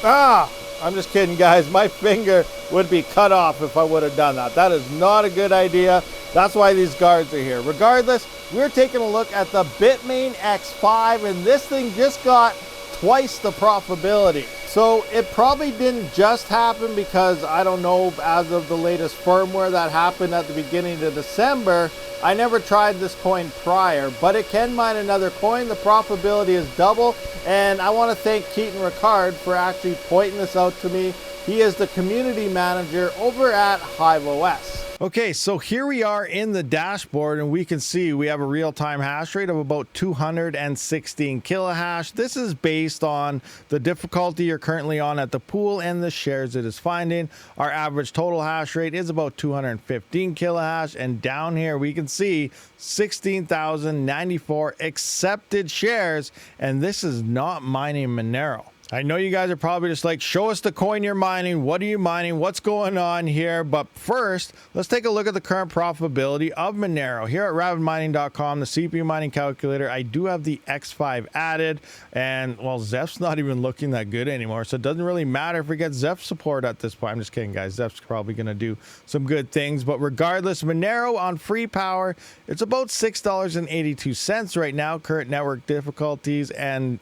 Ah, I'm just kidding, guys. My finger would be cut off if I would have done that. That is not a good idea. That's why these guards are here. Regardless, we're taking a look at the Bitmain X5, and this thing just got twice the profitability. So it probably didn't just happen because, I don't know, as of the latest firmware that happened at the beginning of December, I never tried this coin prior, but it can mine another coin. The profitability is double, and I want to thank Keaton Ricard for actually pointing this out to me. He is the community manager over at HiveOS. Okay, so here we are in the dashboard, and we can see we have a real-time hash rate of about 216 kilohash. This is based on the difficulty you're currently on at the pool and the shares it is finding. Our average total hash rate is about 215 kilohash, and down here we can see 16,094 accepted shares, and this is not mining Monero. I know you guys are probably just like, show us the coin you're mining. What are you mining? What's going on here? But first, let's take a look at the current profitability of Monero. Here at rabidmining.com, the CPU mining calculator, I do have the X5 added. And, well, Zeph's not even looking that good anymore. So it doesn't really matter if we get Zeph support at this point. I'm just kidding, guys. Zeph's probably going to do some good things. But regardless, Monero on free power, it's about $6.82 right now. Current network difficulties and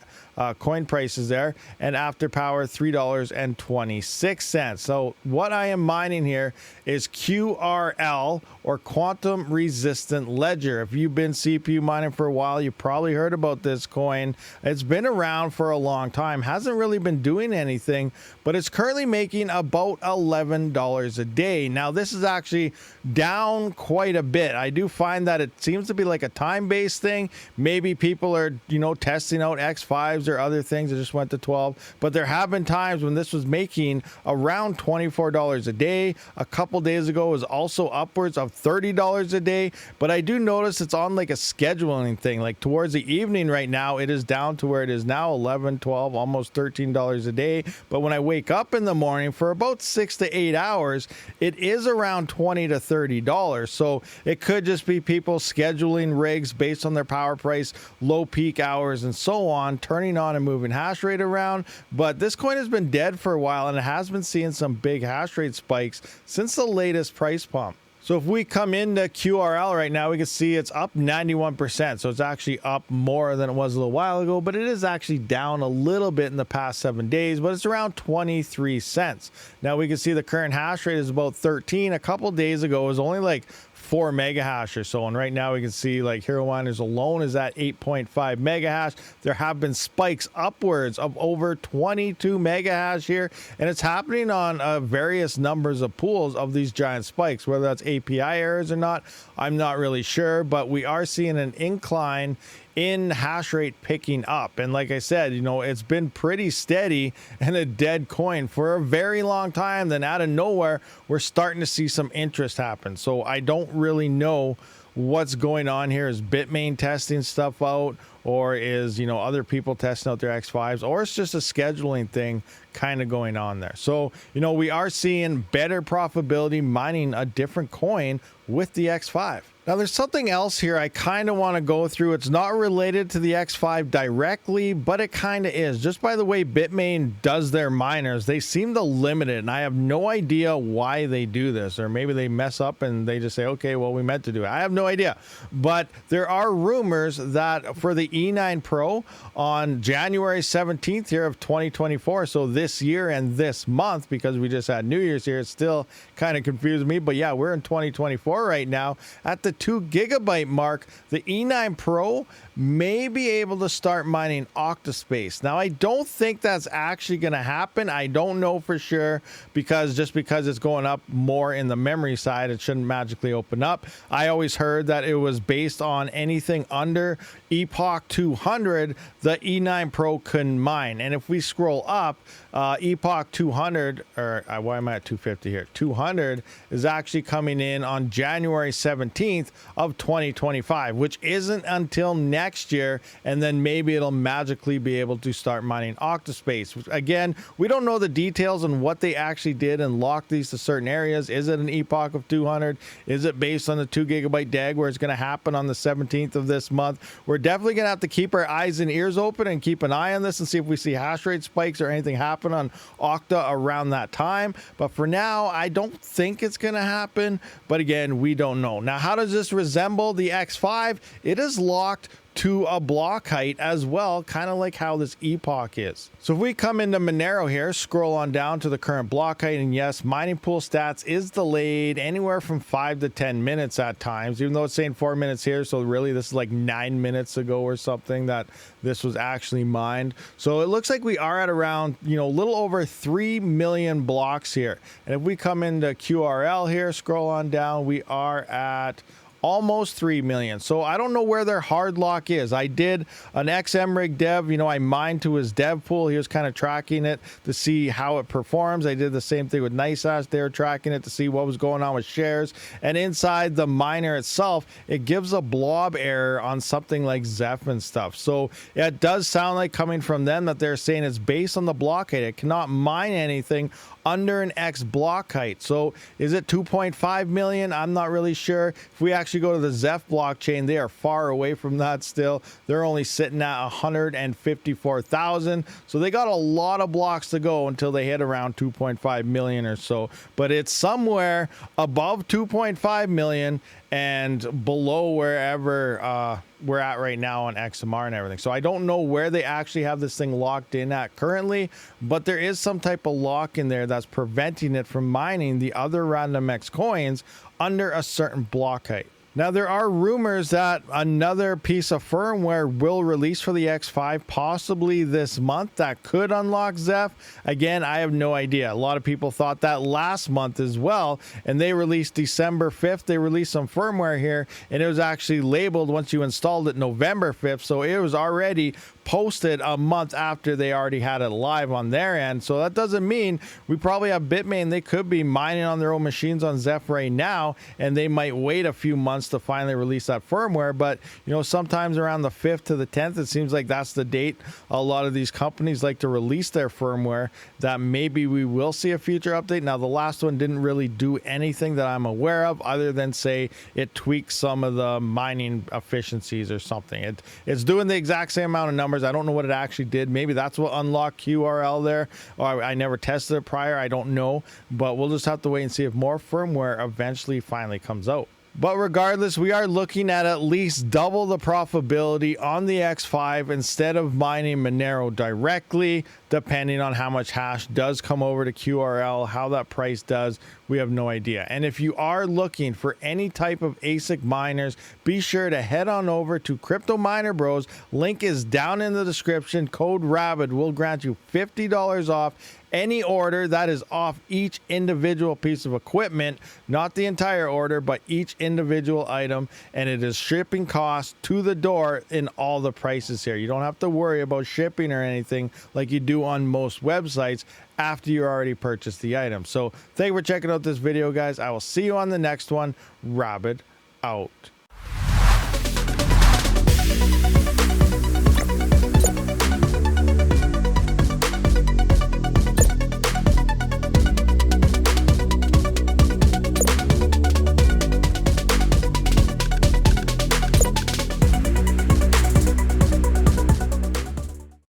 coin prices there, and after power $3.26. So what I am mining here is QRL, or quantum resistant ledger. If you've been CPU mining for a while, you probably heard about this coin. It's been around for a long time, hasn't really been doing anything, but it's currently making about $11 a day. Now this is actually down quite a bit. I do find that it seems to be like a time-based thing. Maybe people are, you know, testing out X5s or other things that just went to 12, but there have been times when this was making around $24 a day. A couple days ago it was also upwards of $30 a day, but I do notice it's on like a scheduling thing. Like towards the evening right now, it is down to where it is now 11, 12, almost $13 a day. But when I wake up in the morning for about 6 to 8 hours, it is around $20 to $30. So it could just be people scheduling rigs based on their power price, low peak hours, and so on, turning on and moving hash rate around. But this coin has been dead for a while, and it has been seeing some big hash rate spikes since the latest price pump. So if we come into QRL right now, we can see it's up 91%. So it's actually up more than it was a little while ago, but it is actually down a little bit in the past 7 days, but it's around 23 cents. Now we can see the current hash rate is about 13. A couple days ago, it was only like 4 mega hash or so, and right now we can see like Hero Miners alone is at 8.5 mega hash. There have been spikes upwards of over 22 mega hash here, and it's happening on various numbers of pools of these giant spikes. Whether that's API errors or not, I'm not really sure, but we are seeing an incline in hash rate picking up. And like I said, you know, it's been pretty steady and a dead coin for a very long time. Then out of nowhere, we're starting to see some interest happen. So I don't really know what's going on here. Is Bitmain testing stuff out, or is, you know, other people testing out their X5s, or it's just a scheduling thing kind of going on there. So, you know, we are seeing better profitability mining a different coin with the X5. Now there's something else here I kind of want to go through. It's not related to the X5 directly, but it kind of is. Just by the way Bitmain does their miners, they seem to limit it, and I have no idea why they do this. Or maybe they mess up and they just say, okay, well, we meant to do it. I have no idea. But there are rumors that for the E9 Pro on January 17th here of 2024, so this year and this month, because we just had New Year's here, it still kind of confused me. But yeah, we're in 2024 right now. At the 2 gigabyte mark, the E9 Pro may be able to start mining Octa.Space. Now, I don't think that's actually going to happen. I don't know for sure, because just because it's going up more in the memory side, it shouldn't magically open up. I always heard that it was based on anything under Epoch 200, the E9 Pro couldn't mine. And if we scroll up, Epoch 200, or why am I at 250 here? 200 is actually coming in on January 17th of 2025, which isn't until next year, and then maybe it'll magically be able to start mining Octa.Space. Again, we don't know the details on what they actually did and locked these to certain areas. Is it an Epoch of 200? Is it based on the 2 gigabyte DAG where it's going to happen on the 17th of this month? We're definitely going to have to keep our eyes and ears open and keep an eye on this and see if we see hash rate spikes or anything happen happen on Octa around that time. But for now, I don't think it's going to happen. But again, we don't know. Now, how does this resemble the X5? It is locked to a block height as well, kind of like how this epoch is. So if we come into Monero here, scroll on down to the current block height, and yes, mining pool stats is delayed anywhere from 5 to 10 minutes at times, even though it's saying 4 minutes here. So really this is like 9 minutes ago or something that this was actually mined. So it looks like we are at around, you know, a little over 3 million blocks here. And if we come into QRL here, scroll on down, we are at almost 3 million. So I don't know where their hard lock is. I did an XMRig dev, you know, I mined to his dev pool. He was kind of tracking it to see how it performs. I did the same thing with NiceHash. They were tracking it to see what was going on with shares. And inside the miner itself, it gives a blob error on something like Zeph and stuff. So it does sound like coming from them that they're saying it's based on the block height. It cannot mine anything under an X block height. So is it 2.5 million? I'm not really sure. If we actually go to the Zeph blockchain, they are far away from that still. They're only sitting at 154,000. So they got a lot of blocks to go until they hit around 2.5 million or so. But it's somewhere above 2.5 million and below wherever we're at right now on XMR and everything. So I don't know where they actually have this thing locked in at currently, but there is some type of lock in there that's preventing it from mining the other random X coins under a certain block height. Now, there are rumors that another piece of firmware will release for the X5 possibly this month that could unlock Zeph. Again, I have no idea. A lot of people thought that last month as well, and they released December 5th. They released some firmware here, and it was actually labeled once you installed it November 5th, so it was already posted a month after they already had it live on their end. So that doesn't mean we probably have Bitmain. They could be mining on their own machines on Zeph right now, and they might wait a few months to finally release that firmware. But you know, sometimes around the 5th to the 10th, it seems like that's the date a lot of these companies like to release their firmware, that maybe we will see a future update. Now, the last one didn't really do anything that I'm aware of other than say it tweaks some of the mining efficiencies or something. It's doing the exact same amount of numbers. I don't know what it actually did. Maybe that's what unlocked QRL there, or I never tested it prior. I don't know, but we'll just have to wait and see if more firmware eventually finally comes out. But regardless, we are looking at least double the profitability on the X5 instead of mining Monero directly, depending on how much hash does come over to QRL. How that price does, we have no idea. And if you are looking for any type of ASIC miners, be sure to head on over to Crypto Miner Bros. Link is down in the description. Code RABID will grant you $50 off any order that is off each individual piece of equipment, not the entire order, but each individual item, and it is shipping costs to the door in all the prices here. You don't have to worry about shipping or anything like you do on most websites after you already purchased the item. So thank you for checking out this video, guys. I will see you on the next one. Rabid out.